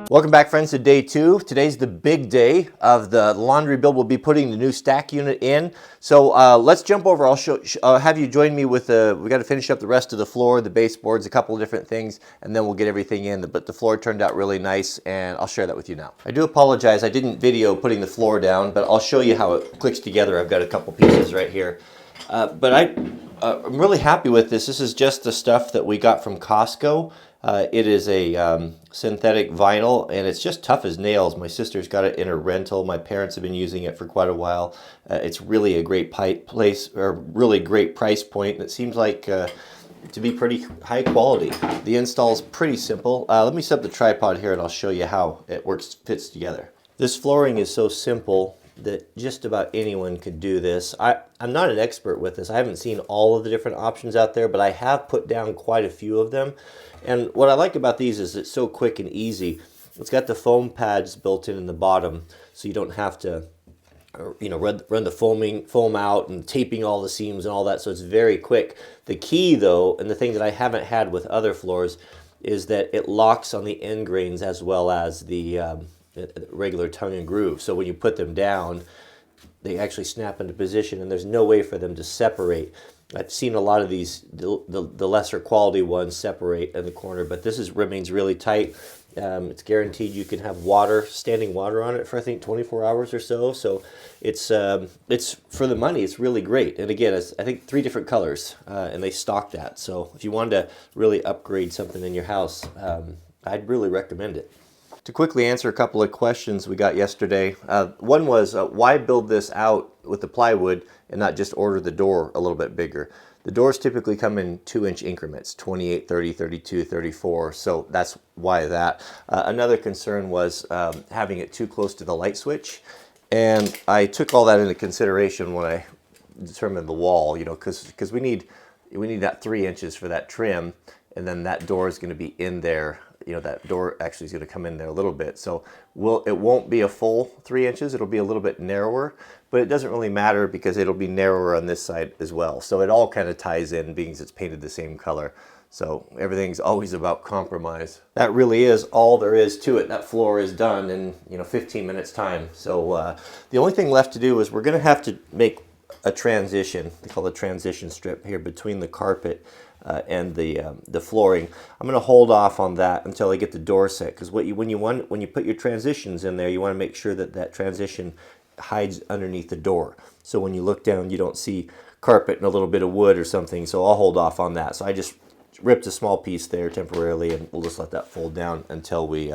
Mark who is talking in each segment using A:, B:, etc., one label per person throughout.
A: Welcome back, friends, to day 2. Today's the big day of the laundry build. We'll be putting the new stack unit in. So let's jump over. I'll have you join me with we got to finish up the rest of the floor, the baseboards, a couple of different things, and then we'll get everything in. But the floor turned out really nice, and I'll share that with you now. I do apologize. I didn't video putting the floor down, but I'll show you how it clicks together. I've got a couple pieces right here. But I'm really happy with this. This is just the stuff that we got from Costco. It is a synthetic vinyl, and it's just tough as nails. My sister's got it in her rental. My parents have been using it for quite a while. It's really a great really great price point, and it seems like to be pretty high quality. The install is pretty simple. Let me set up the tripod here, and I'll show you how it fits together. This flooring is so simple that just about anyone could do this. I'm not an expert with this. I haven't seen all of the different options out there, but I have put down quite a few of them. And what I like about these is it's so quick and easy. It's got the foam pads built in the bottom, so you don't have to run the foam out and taping all the seams and all that, so it's very quick. The key, though, and the thing that I haven't had with other floors, is that it locks on the end grains as well as the regular tongue and groove. So when you put them down, they actually snap into position, and there's no way for them to separate. I've seen a lot of these, the lesser quality ones separate in the corner, but this remains really tight. It's guaranteed you can have standing water on it for I think 24 hours or so. So it's for the money. It's really great. And again, it's I think 3 different colors, and they stock that. So if you wanted to really upgrade something in your house, I'd really recommend it. To quickly answer a couple of questions we got yesterday, one was why build this out with the plywood and not just order the door a little bit bigger? The doors typically come in 2-inch increments, 28, 30, 32, 34, so that's why that. Another concern was having it too close to the light switch, and I took all that into consideration when I determined the wall, because we need that 3 inches for that trim, and then that door is going to be in there. That door actually is going to come in there a little bit. So it won't be a full 3 inches. It'll be a little bit narrower, but it doesn't really matter because it'll be narrower on this side as well. So it all kind of ties in, being it's painted the same color. So everything's always about compromise. That really is all there is to it. That floor is done in 15 minutes time. So the only thing left to do is we're going to have to make a transition. They call it a transition strip here between the carpet and the flooring. I'm going to hold off on that until I get the door set, because when you put your transitions in there, you want to make sure that transition hides underneath the door. So when you look down, you don't see carpet and a little bit of wood or something. So I'll hold off on that. So I just ripped a small piece there temporarily, and we'll just let that fold down until we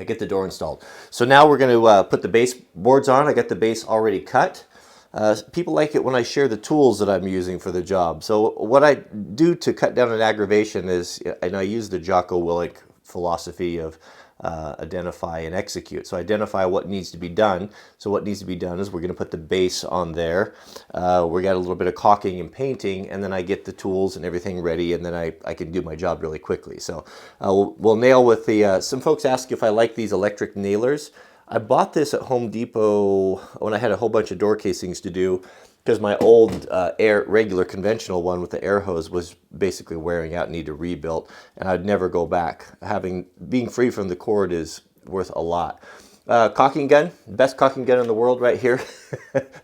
A: get the door installed. So now we're going to put the baseboards on. I got the base already cut. People like it when I share the tools that I'm using for the job. So what I do to cut down an aggravation is, and I use the Jocko Willink philosophy of identify and execute. So identify what needs to be done. So what needs to be done is we're going to put the base on there. We got a little bit of caulking and painting, and then I get the tools and everything ready, and then I can do my job really quickly. So we'll nail with the, some folks ask if I like these electric nailers. I bought this at Home Depot when I had a whole bunch of door casings to do, because my old regular conventional one with the air hose was basically wearing out and needed rebuilt, and I'd never go back. Being free from the cord is worth a lot. Caulking gun, best caulking gun in the world right here.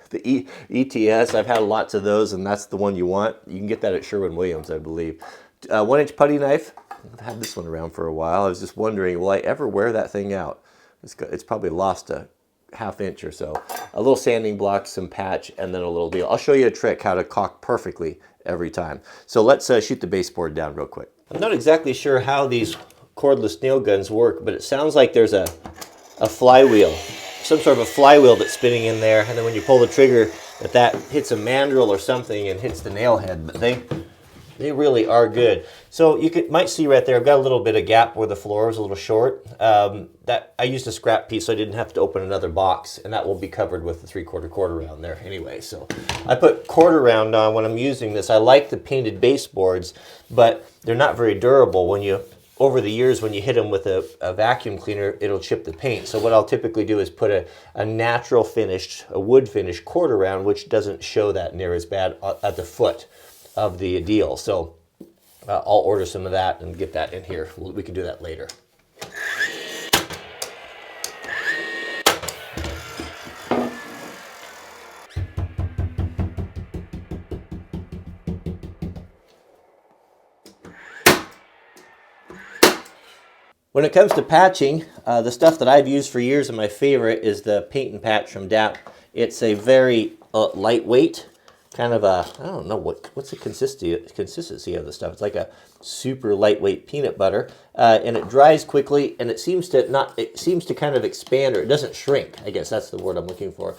A: The ETS, I've had lots of those, and that's the one you want. You can get that at Sherwin-Williams, I believe. 1-inch putty knife, I've had this one around for a while. I was just wondering, will I ever wear that thing out? It's probably lost a ½ inch or so. A little sanding block, some patch, and then a little deal. I'll show you a trick how to caulk perfectly every time. So let's shoot the baseboard down real quick. I'm not exactly sure how these cordless nail guns work, but it sounds like there's a flywheel, some sort of a flywheel that's spinning in there, and then when you pull the trigger, that hits a mandrel or something and hits the nail head. But they really are good. So you might see right there, I've got a little bit of gap where the floor is a little short. That I used a scrap piece so I didn't have to open another box, and that will be covered with the 3/4 quarter round there anyway. So I put quarter round on when I'm using this. I like the painted baseboards, but they're not very durable. Over the years, when you hit them with a vacuum cleaner, it'll chip the paint. So what I'll typically do is put a natural finished, a wood finish quarter round, which doesn't show that near as bad at the foot of the deal. So I'll order some of that and get that in here. We can do that later. When it comes to patching, the stuff that I've used for years and my favorite is the Paint and Patch from DAP. It's a very lightweight, kind of a, I don't know, what's the consistency of the stuff. It's like a super lightweight peanut butter, and it dries quickly, and it seems to kind of expand, or it doesn't shrink. I guess that's the word I'm looking for.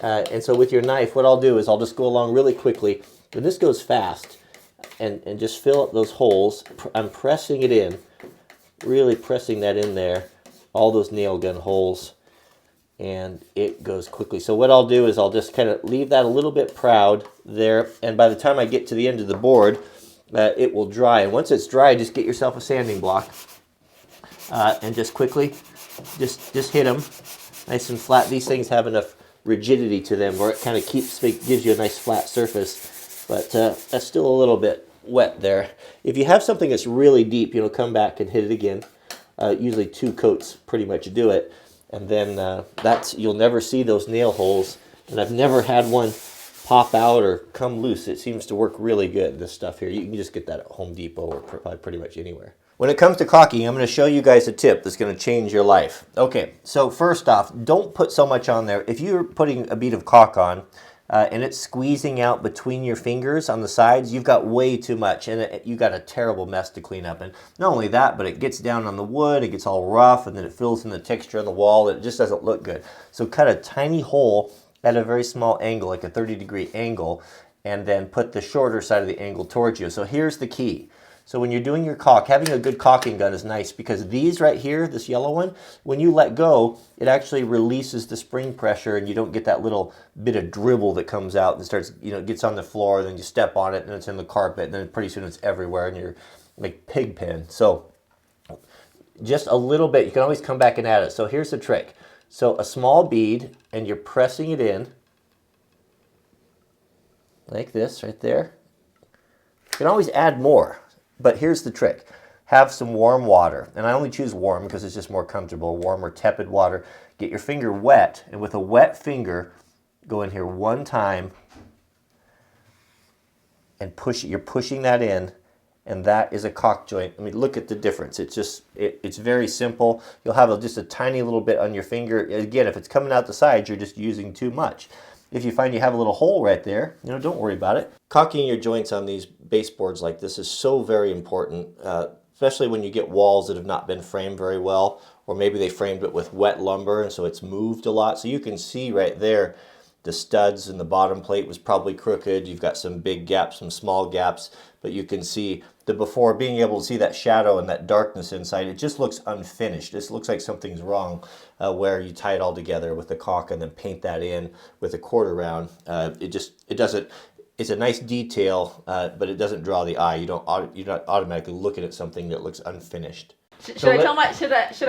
A: And so with your knife, what I'll do is I'll just go along really quickly, and this goes fast, and just fill up those holes. I'm pressing it in, really pressing that in there, all those nail gun holes, and it goes quickly. So what I'll do is I'll just kind of leave that a little bit proud there, and by the time I get to the end of the board, it will dry. And once it's dry, just get yourself a sanding block, and just quickly, just hit them nice and flat. These things have enough rigidity to them where it kind of gives you a nice flat surface, but that's still a little bit wet there. If you have something that's really deep, come back and hit it again. Usually 2 coats pretty much do it, and then you'll never see those nail holes, and I've never had one pop out or come loose. It seems to work really good, this stuff here. You can just get that at Home Depot or probably pretty much anywhere. When it comes to caulking, I'm going to show you guys a tip that's going to change your life. Okay, so first off, don't put so much on there. If you're putting a bead of caulk on, and it's squeezing out between your fingers on the sides, you've got way too much, and you got a terrible mess to clean up. And not only that, but it gets down on the wood, it gets all rough, and then it fills in the texture on the wall, and it just doesn't look good. So cut a tiny hole at a very small angle, like a 30-degree angle, and then put the shorter side of the angle towards you. So here's the key. So when you're doing your caulk, having a good caulking gun is nice, because these right here, this yellow one, when you let go, it actually releases the spring pressure, and you don't get that little bit of dribble that comes out and starts, gets on the floor, then you step on it, and it's in the carpet, and then pretty soon it's everywhere, and you're like pig pen. So just a little bit, you can always come back and add it. So here's the trick. So a small bead, and you're pressing it in, like this right there. You can always add more. But here's the trick. Have some warm water. And I only choose warm because it's just more comfortable. Warm or tepid water. Get your finger wet, and with a wet finger, go in here one time and push it. You're pushing that in, and that is a caulk joint. I mean, look at the difference. It's very simple. You'll have just a tiny little bit on your finger. Again, if it's coming out the sides, you're just using too much. If you find you have a little hole right there, don't worry about it. Caulking your joints on these baseboards like this is so very important, especially when you get walls that have not been framed very well, or maybe they framed it with wet lumber and so it's moved a lot. So you can see right there the studs and the bottom plate was probably crooked. You've got some big gaps, some small gaps, but you can see the before, being able to see that shadow and that darkness inside. It just looks unfinished. This looks like something's wrong where you tie it all together with the caulk and then paint that in with a quarter round. It doesn't. It's a nice detail, but it doesn't draw the eye. You're not automatically looking at something that looks unfinished.
B: Should I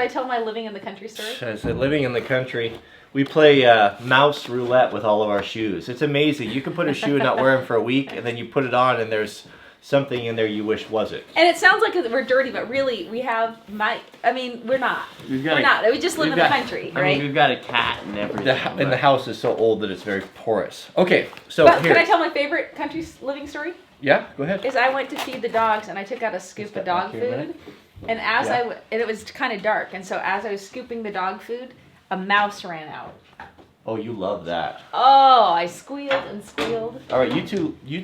B: tell my living in the country story?
A: Should I say living in the country? We play mouse roulette with all of our shoes. It's amazing. You can put a shoe and not wear them for a week, and then you put it on, and there's something in there you wish wasn't.
B: And it sounds like we're dirty, but really we have we're not. We're not. We just live in the country, right?
C: We've got a cat and everything.
A: And the house is so old that it's very porous. Okay, so
B: Can I tell my favorite country living story?
A: Yeah, go ahead.
B: Is I went to feed the dogs, and I took out a scoop of dog food, and and it was kind of dark, and so as I was scooping the dog food, a mouse ran out.
A: Oh, you love that.
B: Oh, I squealed and squealed.
A: All right, you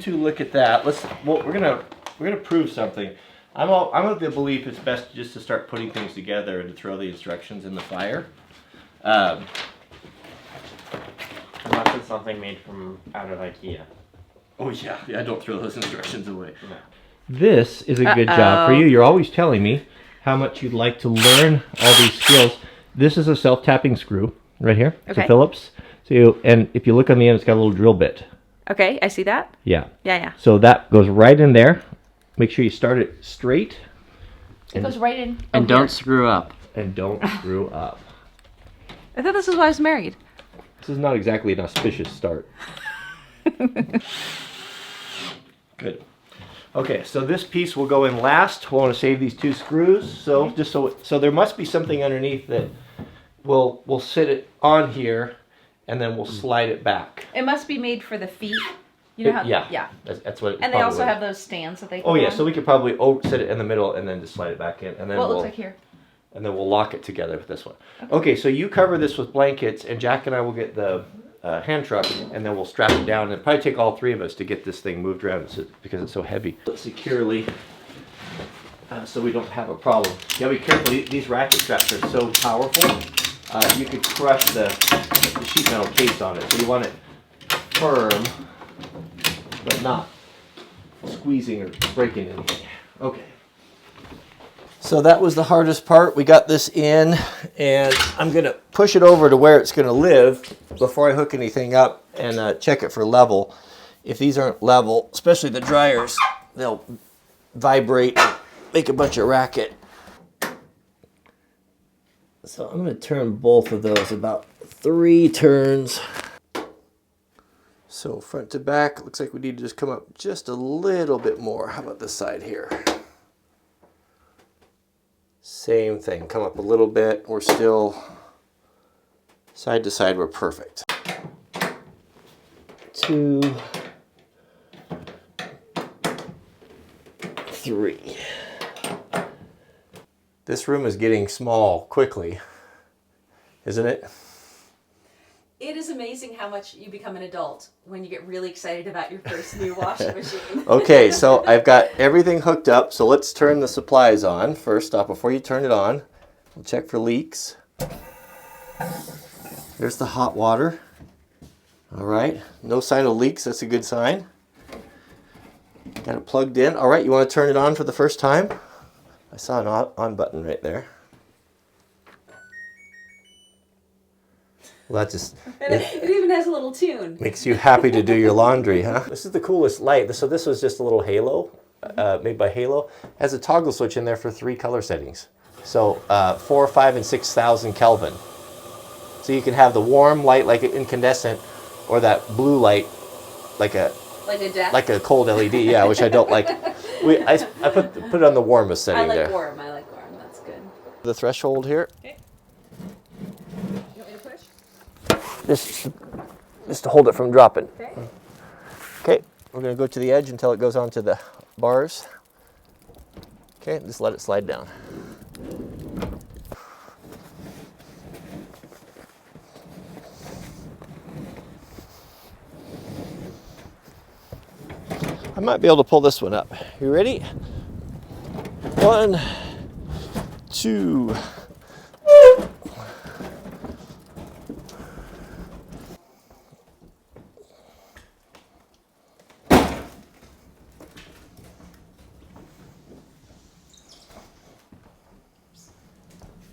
A: two look at that. We're gonna prove something. I'm of the belief it's best just to start putting things together and to throw the instructions in the fire.
C: Unless it's something made from out of IKEA.
A: Oh yeah, don't throw those instructions away.
C: No.
A: This is a good job for you. You're always telling me how much you'd like to learn all these skills. This is a self-tapping screw right here. It's a Phillips. And if you look on the end, it's got a little drill bit.
B: Okay, I see that.
A: Yeah.
B: Yeah.
A: So that goes right in there. Make sure you start it straight.
B: It goes right in.
C: And don't screw up.
A: And don't screw up.
B: I thought this is why I was married.
A: This is not exactly an auspicious start. Good. Okay, so this piece will go in last. We'll want to save these 2 screws. So so there must be something underneath that we'll sit it on here, and then we'll slide it back.
B: It must be made for the feet. You know how?
A: Yeah. That's what.
B: And they also have those stands that they.
A: Oh yeah, so we could probably sit it in the middle and then just slide it back in, and then
B: what it looks like here.
A: and then we'll lock it together with this one. Okay, so you cover this with blankets, and Jack and I will get the hand truck, and then we'll strap it down. It'll probably take all three of us to get this thing moved around because it's so heavy. Securely, so we don't have a problem. You gotta be careful. These ratchet straps are so powerful. You could crush the sheet metal case on it. So you want it firm, but not squeezing or breaking anything. Okay. So that was the hardest part. We got this in, and I'm gonna push it over to where it's gonna live before I hook anything up and check it for level. If these aren't level, especially the dryers, they'll vibrate and make a bunch of racket. So I'm gonna turn both of those about 3 turns. So front to back, looks like we need to just come up just a little bit more. How about this side here? Same thing, come up a little bit. We're still side to side, we're perfect. 2, 3. This room is getting small quickly, isn't it?
D: It is amazing how much you become an adult when you get really excited about your first new washing machine.
A: Okay, so I've got everything hooked up, so let's turn the supplies on. First off, before you turn it on, we'll check for leaks. There's the hot water. All right, no sign of leaks, that's a good sign. Got it plugged in. All right, you want to turn it on for the first time? I saw an on button right there. Well, that just...
D: It even has a little tune.
A: Makes you happy to do your laundry, huh? This is the coolest light. So this was just a little halo, made by Halo. It has a toggle switch in there for 3 color settings. So 4, 5, and 6,000 Kelvin. So you can have the warm light like an incandescent, or that blue light like a cold LED. Yeah, which I don't like. I put it on the warmest setting there.
D: I like warm. That's good.
A: The threshold here.
D: Okay. You want me to push?
A: Just to hold it from dropping.
D: Okay.
A: Okay, we're going to go to the edge until it goes onto the bars. Okay, just let it slide down. I might be able to pull this one up. You ready? 1, 2.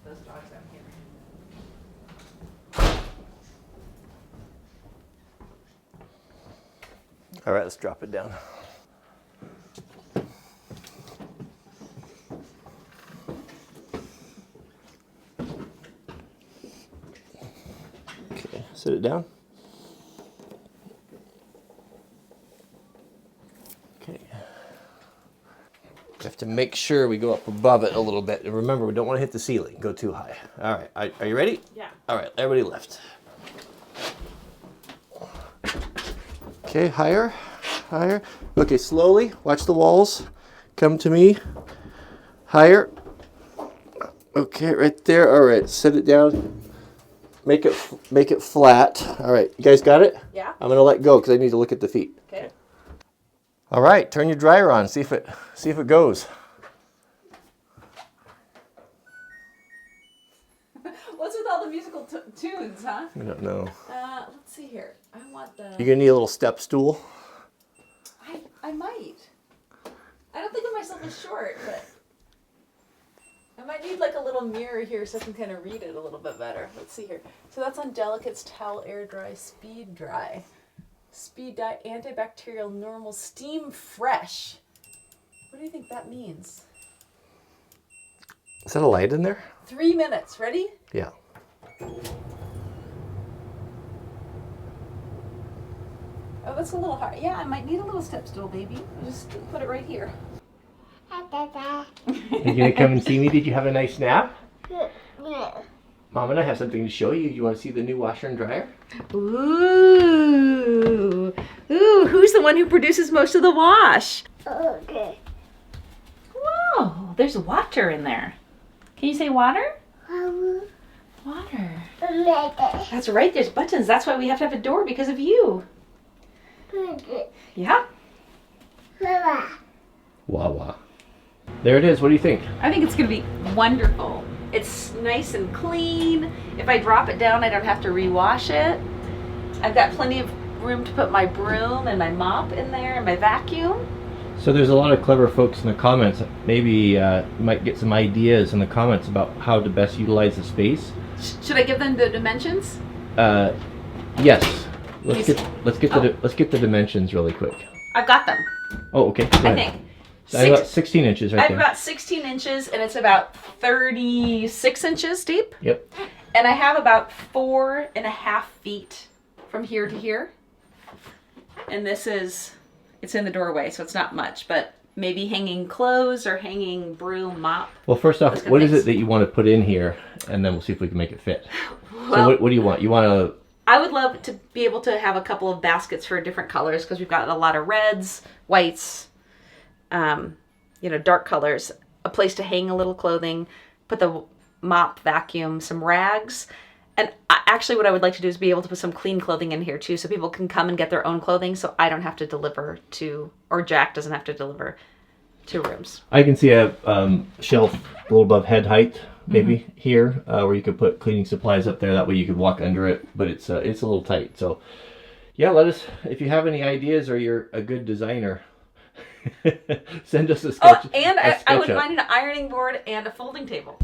D: Those dogs out here.
A: All right, let's drop it down. Okay, sit it down. Okay. We have to make sure we go up above it a little bit. And remember, we don't want to hit the ceiling, go too high. All right, are you ready?
D: Yeah.
A: All right, everybody lift. Okay, higher, higher. Okay, slowly, watch the walls. Come to me. Higher. Okay, right there. All right, set it down. Make it flat. All right, you guys got it?
D: Yeah.
A: I'm gonna let go because I need to look at the feet.
D: Okay.
A: All right, turn your dryer on. See if it goes.
D: What's with all the musical tunes, huh?
A: I don't know.
D: Let's see here. I want the.
A: You're gonna need a little step stool.
D: I might. I don't think of myself as short, but I might need like a little mirror here so I can kind of read it a little bit better. Let's see here. So that's on Delicate's Towel Air Dry Speed Dry. Speed Dye Antibacterial Normal Steam Fresh. What do you think that means?
A: Is that a light in there?
D: 3 minutes. Ready?
A: Yeah.
D: Oh, that's a little hard. Yeah, I might need a little step stool, baby. I'll just put it right here.
A: Are you gonna come and see me? Did you have a nice nap? Mom and I have something to show you. You want to see the new washer and dryer?
B: Ooh. Ooh, who's the one who produces most of the wash?
E: Okay.
B: Whoa, there's water in there. Can Can you say water? Water. That's right, there's buttons. That's why we have to have a door, because of you. Yeah.
A: Wawa. There it is. What do you think?
B: I think it's going to be wonderful. It's nice and clean. If I drop it down, I don't have to rewash it. I've got plenty of room to put my broom and my mop in there and my vacuum.
A: So there's a lot of clever folks in the comments. Maybe you might get some ideas in the comments about how to best utilize the space.
B: Should I give them the dimensions?
A: Yes. Let's get the dimensions really quick.
B: I've got them.
A: Oh, okay. Go ahead.
B: I think.
A: I got 16 inches right
B: I've
A: there.
B: got 16 inches, and it's about 36 inches deep.
A: Yep.
B: And I have about 4.5 feet from here to here. And it's in the doorway, so it's not much, but maybe hanging clothes or hanging broom, mop.
A: Well, first off,
B: Those
A: what is
B: things.
A: it that you want to put in here, and then we'll see if we can make it fit.
B: Well,
A: So what do you want? You want to...
B: I would love to be able to have a couple of baskets for different colors, because we've got a lot of reds, whites, dark colors. A place to hang a little clothing, put the mop, vacuum, some rags. And actually what I would like to do is be able to put some clean clothing in here too, so people can come and get their own clothing, so I don't have to deliver to, or Jack doesn't have to deliver to rooms.
A: I can see a shelf a little above head height, maybe here, where you could put cleaning supplies up there. That way you could walk under it, but it's a little tight. So, yeah, let us, if you have any ideas or you're a good designer, send us a sketch.
B: Oh, and I
A: sketch
B: would
A: up.
B: mind an ironing board and a folding table.